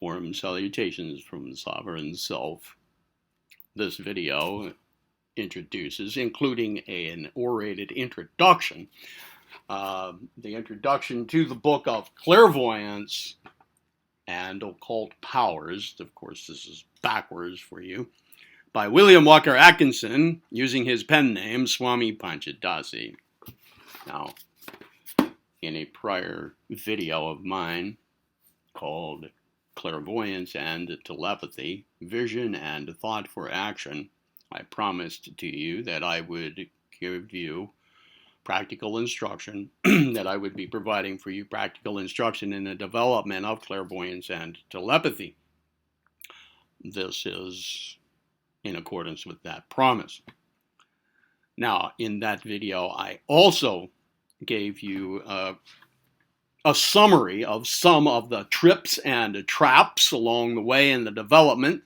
Warm salutations from the Sovereign Self. This video introduces, including an orated introduction, the introduction to the book of Clairvoyance and Occult Powers. Of course, this is backwards for you. By William Walker Atkinson, using his pen name, Swami Panchadasi. Now, in a prior video of mine called Clairvoyance and Telepathy, Vision and Thought for Action, I promised to you that I would give you practical instruction, that I would be providing for you practical instruction in the development of clairvoyance and telepathy. This is in accordance with that promise. Now, in that video, I also gave you a summary of some of the trips and traps along the way in the development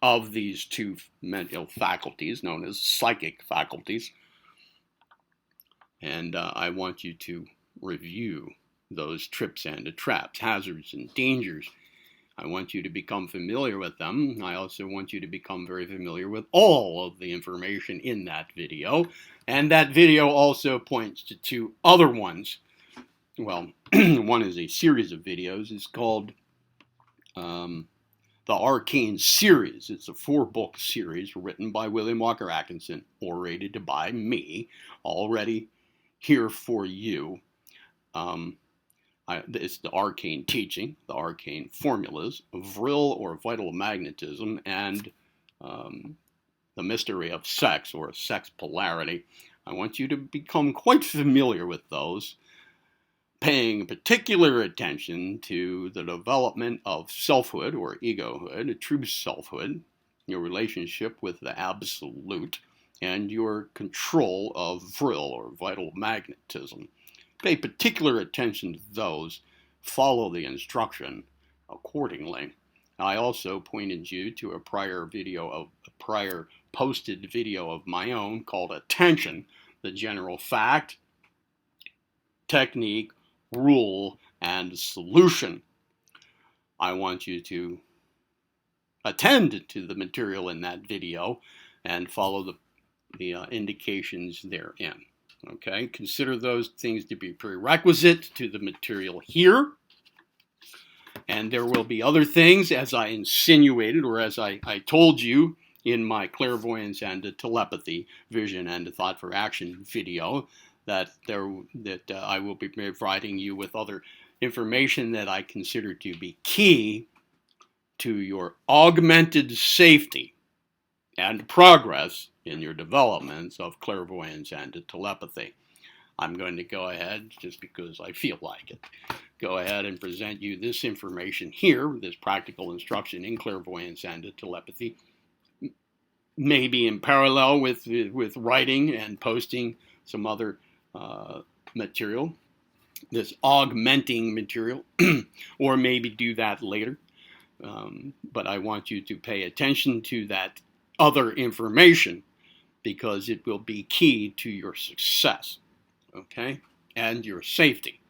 of these two mental faculties known as psychic faculties. And I want you to review those trips and traps, hazards and dangers. I want you to become familiar with them. I also want you to become very familiar with all of the information in that video. And that video also points to two other ones. Well, one is a series of videos. It's called the Arcane Series. It's a 4-book series written by William Walker Atkinson, orated by me, already here for you. It's the arcane teaching, the arcane formulas, vril or vital magnetism, and the mystery of sex or sex polarity. I want you to become quite familiar with those, paying particular attention to the development of selfhood or egohood, a true selfhood, your relationship with the absolute, and your control of vril or vital magnetism. Pay particular attention to those. Follow the instruction accordingly. I also pointed you to a prior posted video of my own called Attention, the general fact, technique, rule, and solution. I want you to attend to the material in that video and follow the indications therein. Okay, consider those things to be prerequisite to the material here. And there will be other things, as I insinuated, or as I told you in my clairvoyance and telepathy, vision and thought for action video, that I will be providing you with other information that I consider to be key to your augmented safety and progress in your developments of clairvoyance and telepathy. I'm going to go ahead, just because I feel like it, go ahead and present you this information here, this practical instruction in clairvoyance and telepathy, maybe in parallel with writing and posting some other material, this augmenting material, or maybe do that later. But I want you to pay attention to that other information, because it will be key to your success, okay, and your safety.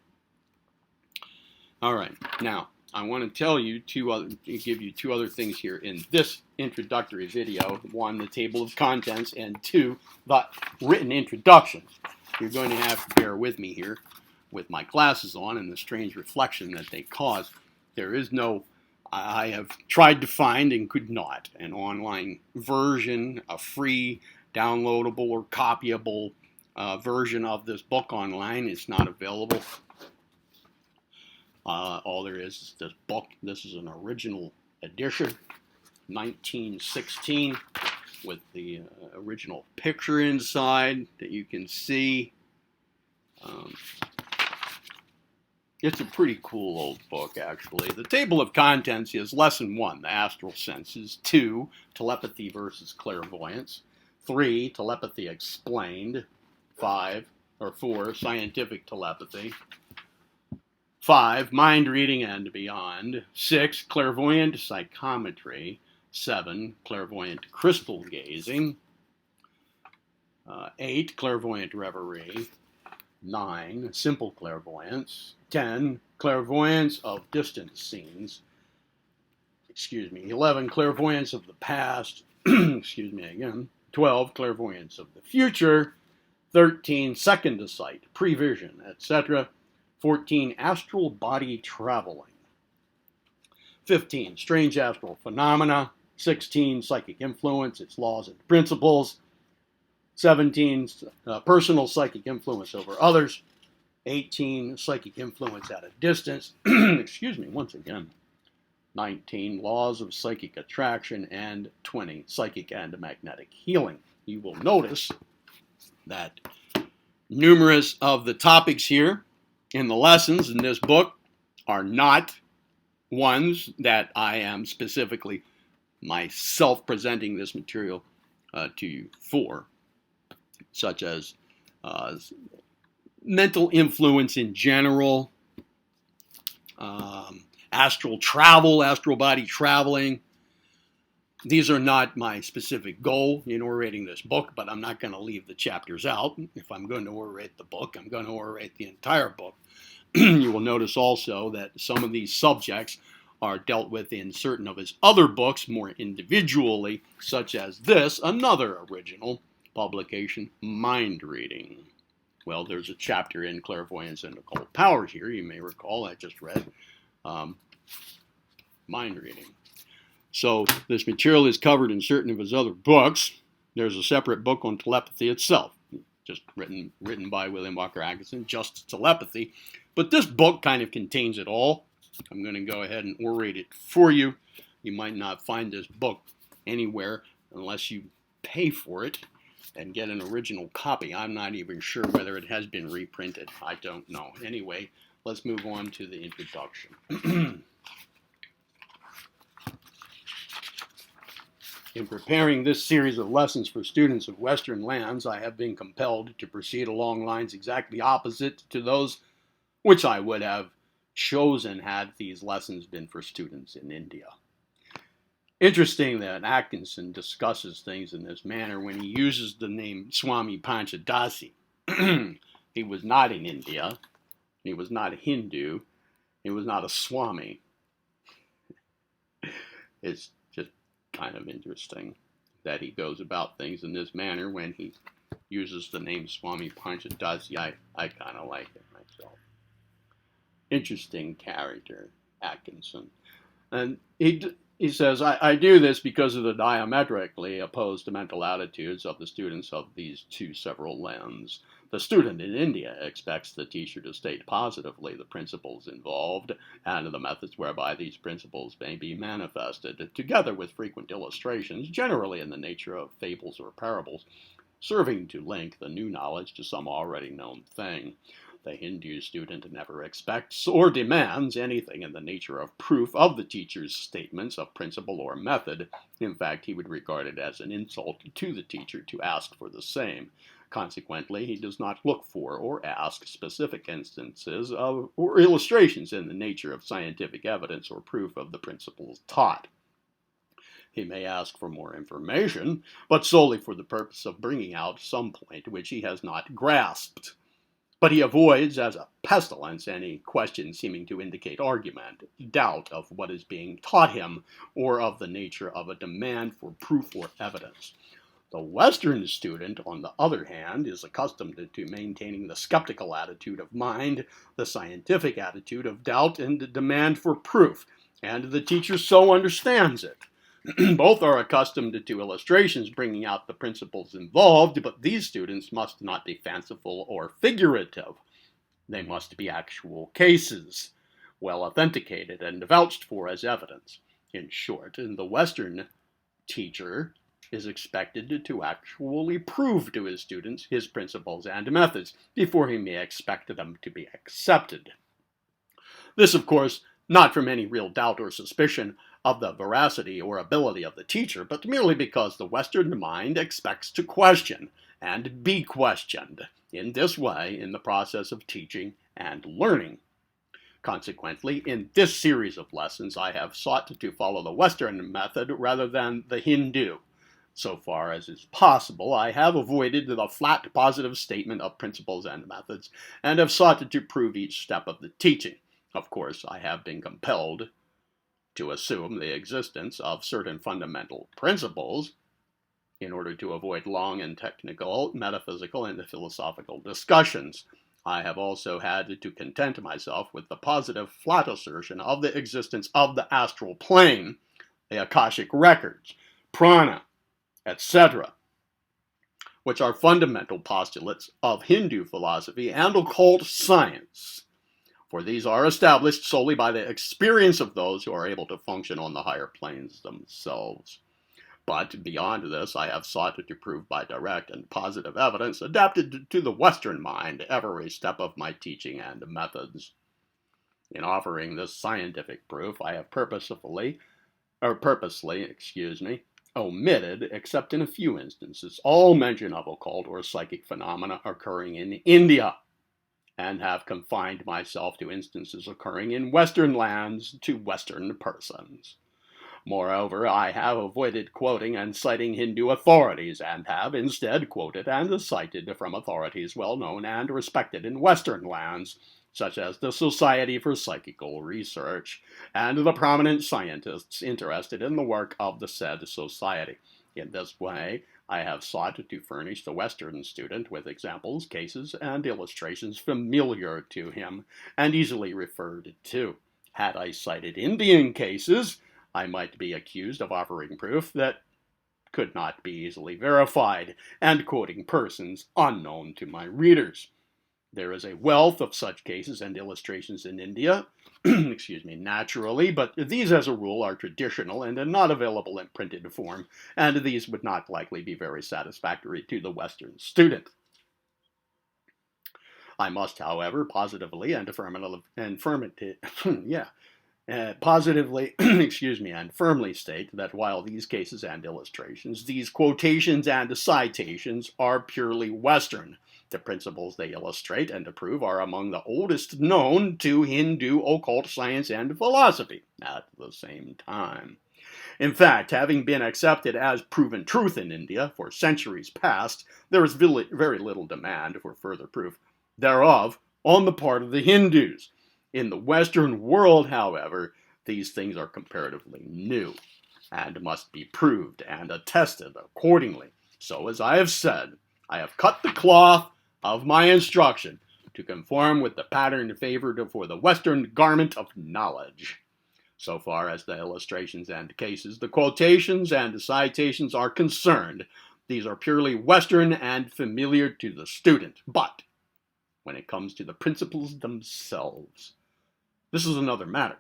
All right, now I want to tell you give you two other things here in this introductory video. One, the table of contents, and two, the written introductions. You're going to have to bear with me here with my glasses on and the strange reflection that they cause. There is no, I have tried to find and could not, an online version, a free downloadable or copyable version of this book online. It's not available. All there is this book. This is an original edition, 1916, with the original picture inside that you can see. It's a pretty cool old book, actually. The table of contents is Lesson 1, the astral senses. 2, telepathy versus clairvoyance. 3, telepathy explained. 4, scientific telepathy. 5, mind reading and beyond. 6, clairvoyant psychometry. 7, clairvoyant crystal gazing. 8, clairvoyant reverie. 9, simple clairvoyance. 10, clairvoyance of distant scenes. 11, clairvoyance of the past. Excuse me again. 12, clairvoyance of the future. 13, second sight, prevision, etc. 14, astral body traveling. 15, strange astral phenomena. 16, psychic influence, its laws and principles. 17, personal psychic influence over others. 18, psychic influence at a distance. Excuse me, once again. 19, laws of psychic attraction. And 20, psychic and magnetic healing. You will notice that numerous of the topics here in the lessons in this book are not ones that I am specifically myself presenting this material to you for, such as mental influence in general, astral travel, astral body traveling. These are not my specific goal in orating this book, but I'm not going to leave the chapters out. If I'm going to orate the book, I'm going to orate the entire book. You will notice also that some of these subjects are dealt with in certain of his other books more individually, such as this, another original publication, Mind Reading. Well, there's a chapter in Clairvoyance and Occult Powers here, you may recall, I just read Mind Reading. So this material is covered in certain of his other books. There's a separate book on telepathy itself, just written by William Walker Atkinson, just telepathy. But this book kind of contains it all. I'm going to go ahead and orate it for you. You might not find this book anywhere unless you pay for it and get an original copy. I'm not even sure whether it has been reprinted. I don't know. Anyway, let's move on to the introduction. In preparing this series of lessons for students of Western lands, I have been compelled to proceed along lines exactly opposite to those which I would have chosen had these lessons been for students in India. Interesting that Atkinson discusses things in this manner when he uses the name Swami Panchadasi. He was not in India. He was not a Hindu. He was not a Swami. It's just kind of interesting that he goes about things in this manner when he uses the name Swami Panchadasi. I kind of like it myself. Interesting character, Atkinson. And he says, I do this because of the diametrically opposed mental attitudes of the students of these two several lands. The student in India expects the teacher to state positively the principles involved and the methods whereby these principles may be manifested, together with frequent illustrations, generally in the nature of fables or parables, serving to link the new knowledge to some already known thing. The Hindu student never expects or demands anything in the nature of proof of the teacher's statements of principle or method. In fact, he would regard it as an insult to the teacher to ask for the same. Consequently, he does not look for or ask specific instances of or illustrations in the nature of scientific evidence or proof of the principles taught. He may ask for more information, but solely for the purpose of bringing out some point which he has not grasped. But he avoids as a pestilence any question seeming to indicate argument, doubt of what is being taught him, or of the nature of a demand for proof or evidence. The Western student, on the other hand, is accustomed to maintaining the skeptical attitude of mind, the scientific attitude of doubt, and the demand for proof, and the teacher so understands it. Both are accustomed to illustrations bringing out the principles involved, but these students must not be fanciful or figurative. They must be actual cases, well authenticated and vouched for as evidence. In short, the Western teacher is expected to actually prove to his students his principles and methods before he may expect them to be accepted. This, of course, not from any real doubt or suspicion of the veracity or ability of the teacher, but merely because the Western mind expects to question and be questioned in this way in the process of teaching and learning. Consequently, in this series of lessons, I have sought to follow the Western method rather than the Hindu. So far as is possible, I have avoided the flat positive statement of principles and methods, and have sought to prove each step of the teaching. Of course, I have been compelled to assume the existence of certain fundamental principles in order to avoid long and technical, metaphysical, and philosophical discussions. I have also had to content myself with the positive, flat assertion of the existence of the astral plane, the Akashic records, prana, etc., which are fundamental postulates of Hindu philosophy and occult science. For these are established solely by the experience of those who are able to function on the higher planes themselves. But beyond this, I have sought to prove by direct and positive evidence adapted to the Western mind every step of my teaching and methods. In offering this scientific proof, I have purposely, omitted, except in a few instances, all mention of occult or psychic phenomena occurring in India, and have confined myself to instances occurring in Western lands to Western persons. Moreover, I have avoided quoting and citing Hindu authorities, and have instead quoted and cited from authorities well known and respected in Western lands, such as the Society for Psychical Research, and the prominent scientists interested in the work of the said society. In this way, I have sought to furnish the Western student with examples, cases, and illustrations familiar to him and easily referred to. Had I cited Indian cases, I might be accused of offering proof that could not be easily verified, and quoting persons unknown to my readers. There is a wealth of such cases and illustrations in India, naturally, but these as a rule are traditional and are not available in printed form, and these would not likely be very satisfactory to the Western student. I must, however, positively and firmly state that while these cases and illustrations, these quotations and citations are purely Western, the principles they illustrate and prove are among the oldest known to Hindu occult science and philosophy at the same time. In fact, having been accepted as proven truth in India for centuries past, there is very little demand for further proof thereof on the part of the Hindus. In the Western world, however, these things are comparatively new and must be proved and attested accordingly. So, as I have said, I have cut the cloth of my instruction to conform with the pattern favored for the Western garment of knowledge. So far as the illustrations and cases, the quotations and citations are concerned, these are purely Western and familiar to the student. But when it comes to the principles themselves, this is another matter.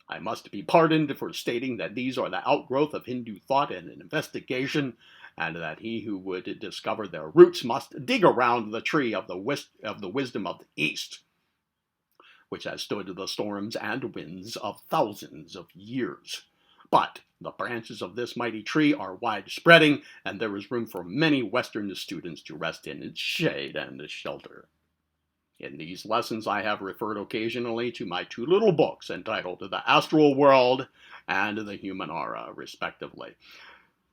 I must be pardoned for stating that these are the outgrowth of Hindu thought and investigation, and that he who would discover their roots must dig around the tree of the wisdom of the East, which has stood the storms and winds of thousands of years. But the branches of this mighty tree are wide-spreading, and there is room for many Western students to rest in its shade and shelter. In these lessons, I have referred occasionally to my two little books entitled The Astral World and The Human Aura, respectively.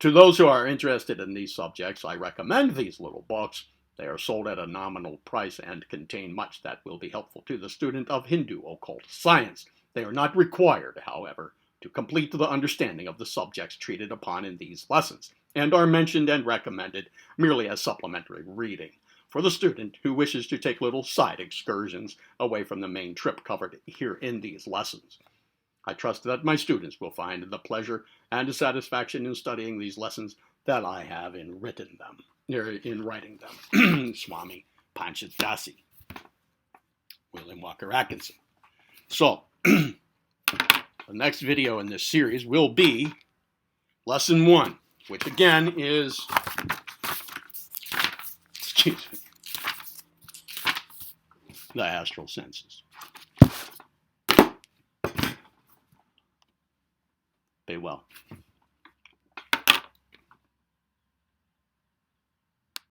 To those who are interested in these subjects, I recommend these little books. They are sold at a nominal price and contain much that will be helpful to the student of Hindu occult science. They are not required, however, to complete the understanding of the subjects treated upon in these lessons, and are mentioned and recommended merely as supplementary reading for the student who wishes to take little side excursions away from the main trip covered here in these lessons. I trust that my students will find the pleasure and satisfaction in studying these lessons that I have in writing them. Swami, Panchadasi, William Walker Atkinson. So, the next video in this series will be Lesson 1, which again is, the astral senses. Be well.